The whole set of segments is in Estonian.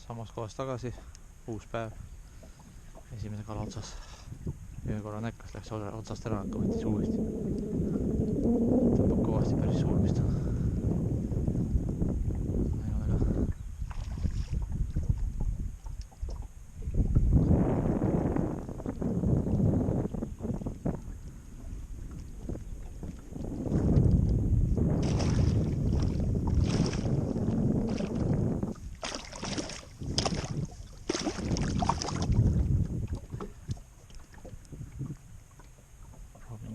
samas kohas tagasi, uus päev, esimene kala otsas. Ühe korra näkkas, läks otsast ära, aga võttis uuesti. Tõmbab kõvasti, päris suur vist on. Ei ole ka.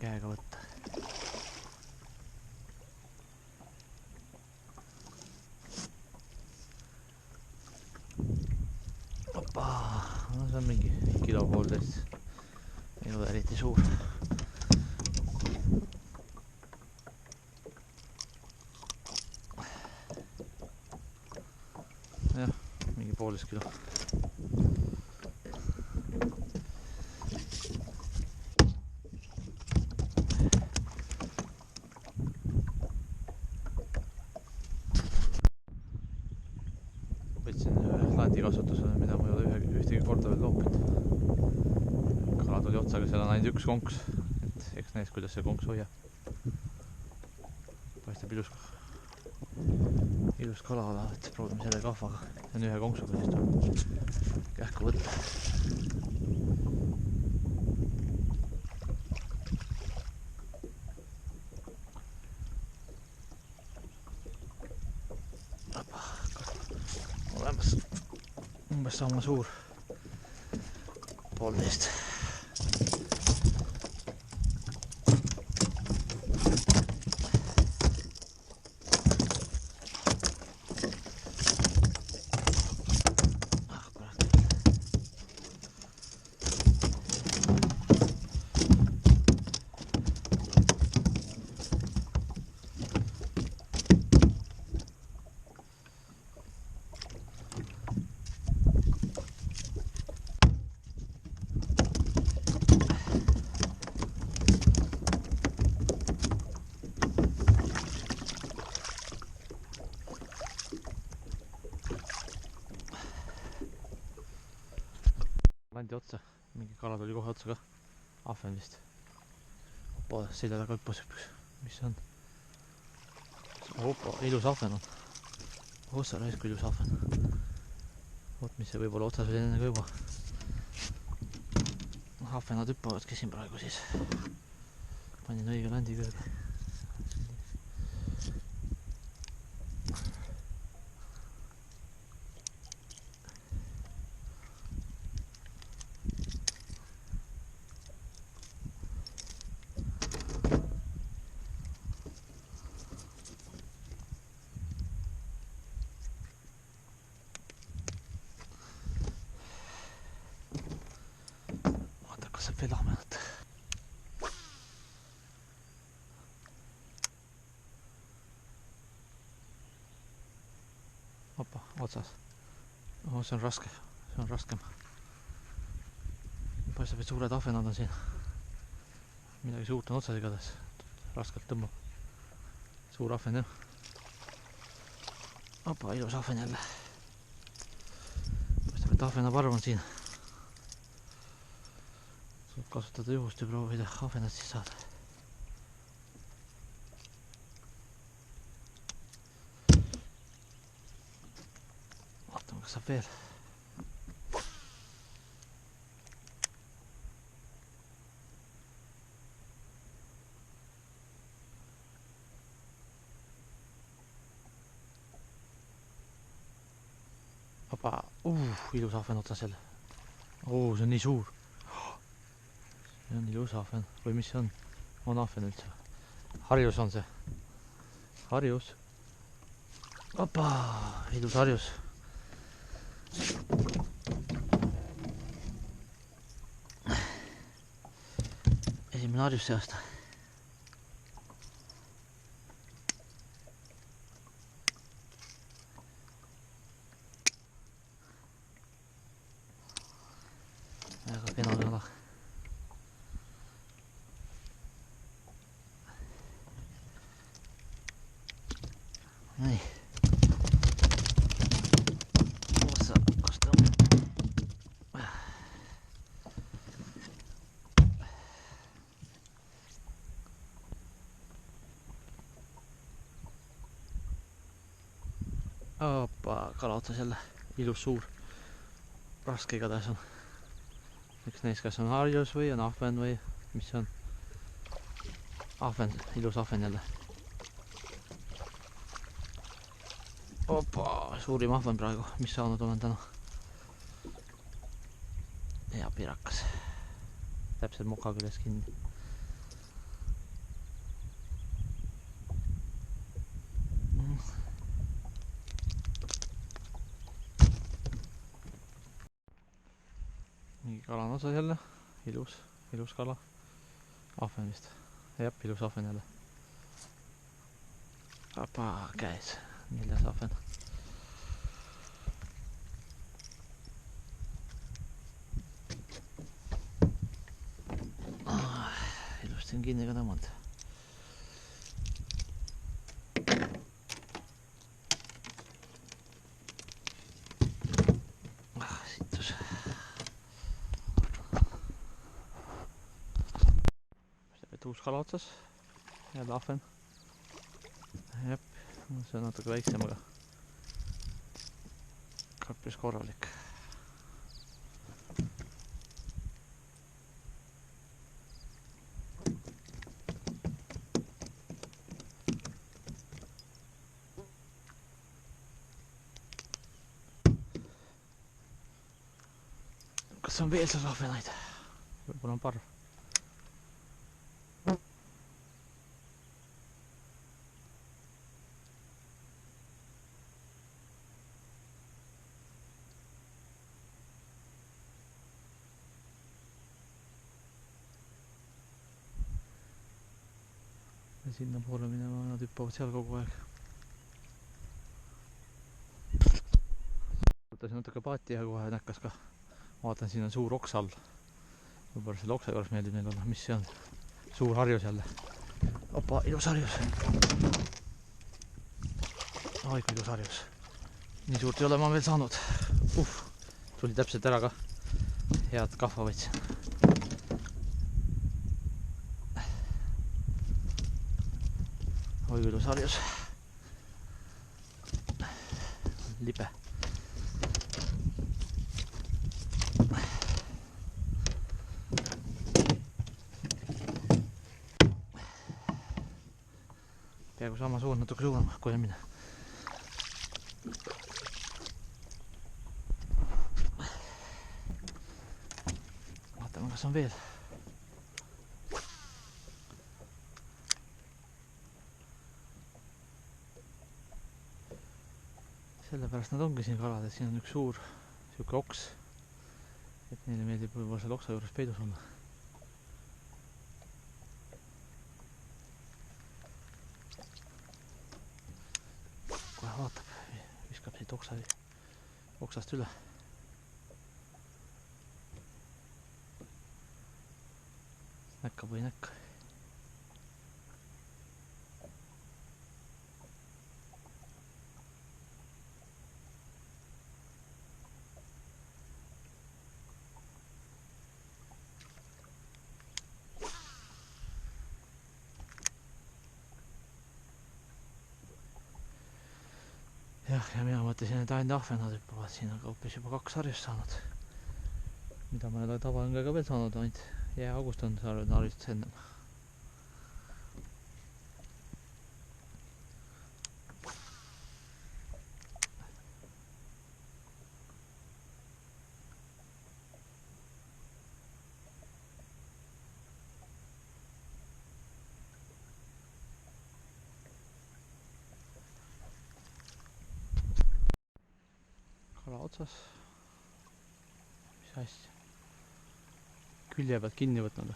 Käega võtta. Opa, no see on mingi kilo poolteist. Ei ole eriti suur. Jah, mingi 1,5 kilo. Võtsin landi kasutusele, mida ma ei ole ühtegi korda veel loopinud. Kalad oli otsaga, seal on ainult üks konks, et eks näis, kuidas see konks hoiab. Paistab ilus kala, et proovime selle kahvaga. See on ühe konksuga, siis tuleb kähku võtta. Olemas umbes sama suur, 1,5. Landi otsa, mingi kala tuli kohe otsa ka, ahven vist. Opa, selja taga hüppas üks, mis see on? Opa, ilus ahven on. Ossa raisku ilus ahven. Oot, mis see võib-olla otsas oli enne ka juba. Ahvenad hüppavadki siin praegu siis. Panin õige landi kõrge. Saab veel ahmenat. Opa, otsas. Oh, see on raske. See on raskem. Paistab, et suured ahvenad on siin. Midagi suurt on otsas igatahes. Raskelt tõmbab. Suur ahven jah. Opa, ilus ahven jälle. Paistab, et ahvenaparv on siin. Saab kasutada juhust ja proovida ahvenat siis saada. Vaatame, kas saab veel. Opa, ilus ahven otsas jälle. See on nii suur. See on ilus ahven, või mis see on? On ahven üldse? Harjus on see. Harjus. Opa, ilus harjus. Esimene harjus see aasta. Väga kena kala. Nii. Hoppa, kala otsas jälle. Ilus suur. Raske igatahes on. Üks neist kas on harjus või on ahven või mis see on? Ahven, ilus ahven jälle. Hoppa, suurim ahven praegu, mis saanud olen täna. Hea pirakas. Täpselt moka küljes kinni. Mingi kala on otsas jälle. Ilus kala. Ahven vist. Jep, ilus ahven jälle. Hoppa, käes. 4. ahven. Ilusti on kinni ka tõmmanud. Situs. Uus kala otsas. Jälle ahven. Jep, see on natuke väiksem, aga kappis korralik. Kas on veel seal ahvenaid? Võib-olla on parv. Ja sinna poole minema, nad hüppavad seal kogu aeg. Võtasin natuke paati ja kohe näkkas ka. Vaatan, siin on suur oks all. Võib-olla selle oksa juures meeldib neil olla. Mis see on? Suur harjus jälle. Opa, ilus harjus. Oi, kui ilus harjus. Nii suurt ei ole ma veel saanud. Tuli täpselt ära ka. Head kahva võtsin. Oi, kui ilus harjus. Libe. Peaaegu sama suur, natuke suurem kui eelmine. Vaatame, kas on veel. Sellepärast nad ongi siin kalad, et siin on üks suur siuke oks, et neile meeldib võib-olla seal oksa juures peidus olla. Kohe vaatab, viskab siit oksast üle. Näkkab või ei näkka. Jah, ja mina mõtlesin, et ainult ahvenad hüppavad siin, aga hoopis juba 2 harjust saanud. Mida ma ei ole tavaõngega veel saanud, ainult jääaugust on harjust ennem. Kala otsas. Mis asja? Külje pealt kinni võtnud.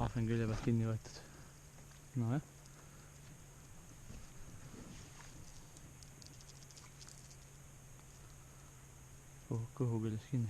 Ahven külje pealt kinni võetud. No jah. Kõhu küljes kinni.